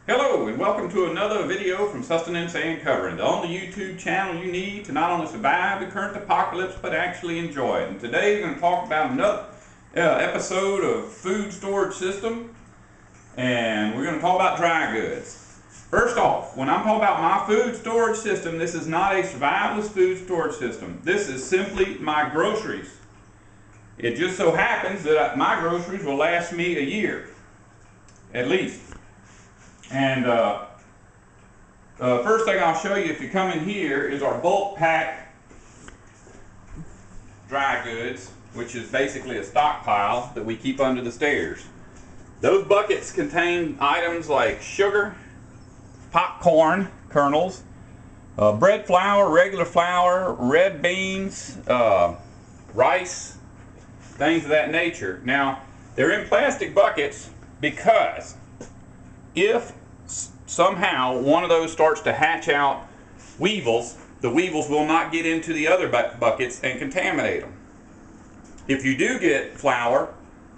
Hello and welcome to another video from Sustenance and Covering, the only YouTube channel you need to not only survive the current apocalypse but actually enjoy it. And today we're going to talk about another episode of food storage system, and we're going to talk about dry goods. First off, when I'm talking about my food storage system, this is not a survivalist food storage system. This is simply my groceries. It just so happens that my groceries will last me a year, at least. And first thing I'll show you if you come in here is our bulk pack dry goods, which is basically a stockpile that we keep under the stairs. Those buckets contain items like sugar, popcorn kernels, bread flour, regular flour, red beans, rice, things of that nature. Now, they're in plastic buckets because if somehow one of those starts to hatch out weevils, the weevils will not get into the other buckets and contaminate them. If you do get flour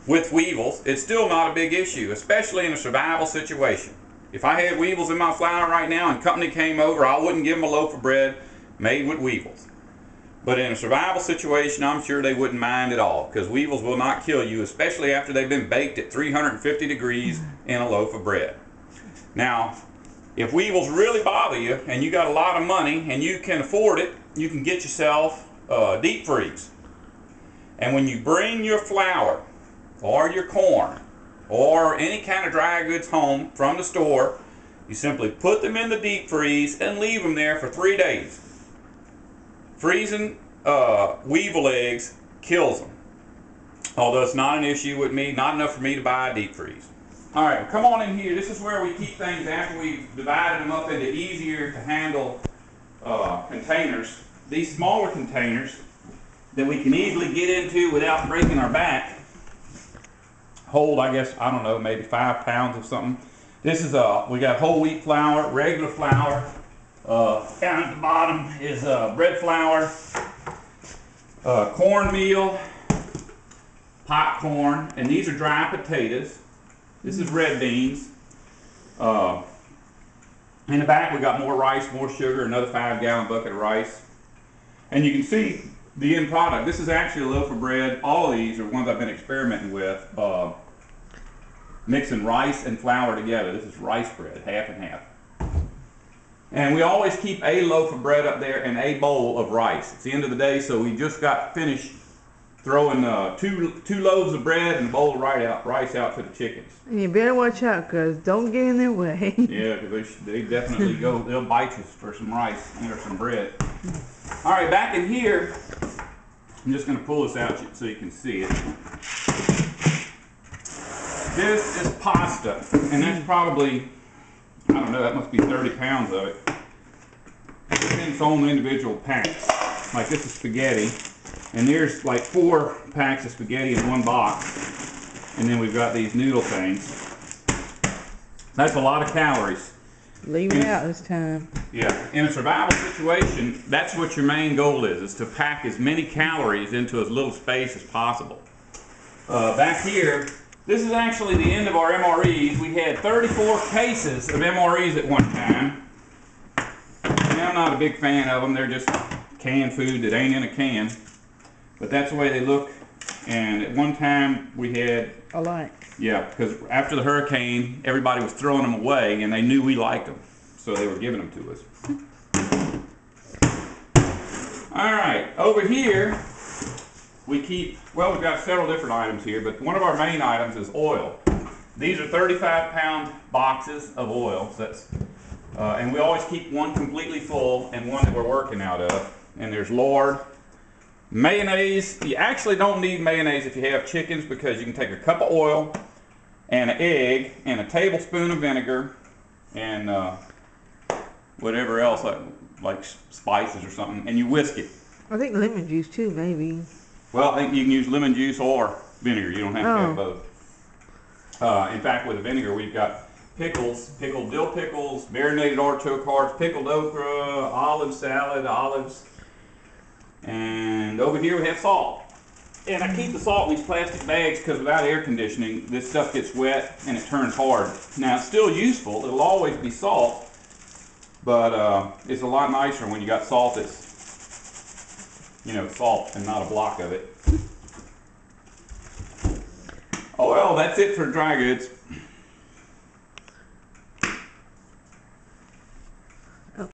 with weevils, it's still not a big issue, especially in a survival situation. If I had weevils in my flour right now and company came over, I wouldn't give them a loaf of bread made with weevils. But in a survival situation, I'm sure they wouldn't mind at all, because weevils will not kill you, especially after they've been baked at 350 degrees in a loaf of bread. Now, if weevils really bother you and you got a lot of money and you can afford it, you can get yourself deep freeze. And when you bring your flour or your corn or any kind of dry goods home from the store, you simply put them in the deep freeze and leave them there for 3 days. Freezing weevil eggs kills them. Although it's not an issue with me, not enough for me to buy a deep freeze. Alright, come on in here. This is where we keep things after we've divided them up into easier to handle containers. These smaller containers that we can easily get into without breaking our back hold, I guess, I don't know, maybe 5 pounds of something. This is, we got whole wheat flour, regular flour. Down at the bottom is bread flour, cornmeal, popcorn, and these are dry potatoes. This is red beans. In the back we got more rice, more sugar, another 5-gallon bucket of rice. And you can see the end product. This is actually a loaf of bread. All of these are ones I've been experimenting with, mixing rice and flour together. This is rice bread, half and half. And we always keep a loaf of bread up there and a bowl of rice. It's the end of the day, so we just got finished throwing two loaves of bread and a bowl of rice out to the chickens. And you better watch out, because don't get in their way. Yeah, because they definitely go, they'll bite you for some rice or some bread. All right, back in here, I'm just going to pull this out so you can see it. This is pasta, and that's probably, I don't know, that must be 30 pounds of it. It's on the individual packs. Like this is spaghetti, and there's like 4 packs of spaghetti in one box. And then we've got these noodle things. That's a lot of calories. Leave it out this time. Yeah, in a survival situation, that's what your main goal is to pack as many calories into as little space as possible. Back here, this is actually the end of our MREs. We had 34 cases of MREs at one time. And I'm not a big fan of them. They're just canned food that ain't in a can. But that's the way they look. And at one time we had... I like. Yeah, because after the hurricane, everybody was throwing them away, and they knew we liked them. So they were giving them to us. All right, over here, we keep, well, we've got several different items here, but one of our main items is oil. These are 35-pound boxes of oil. So that's, and we always keep one completely full and one that we're working out of. And there's lard. Mayonnaise. You actually don't need mayonnaise if you have chickens, because you can take a cup of oil and an egg and a tablespoon of vinegar and whatever else, like spices or something, and you whisk it. I think lemon juice too, maybe. Well, I think you can use lemon juice or vinegar. You don't have to have both. In fact, with the vinegar, we've got pickles, pickled dill pickles, marinated artichoke hearts, pickled okra, olive salad, olives. And over here we have salt. And I keep the salt in these plastic bags because without air conditioning, this stuff gets wet and it turns hard. Now it's still useful, it'll always be salt, but it's a lot nicer when you got salt that's, you know, salt and not a block of it. Oh well, that's it for dry goods.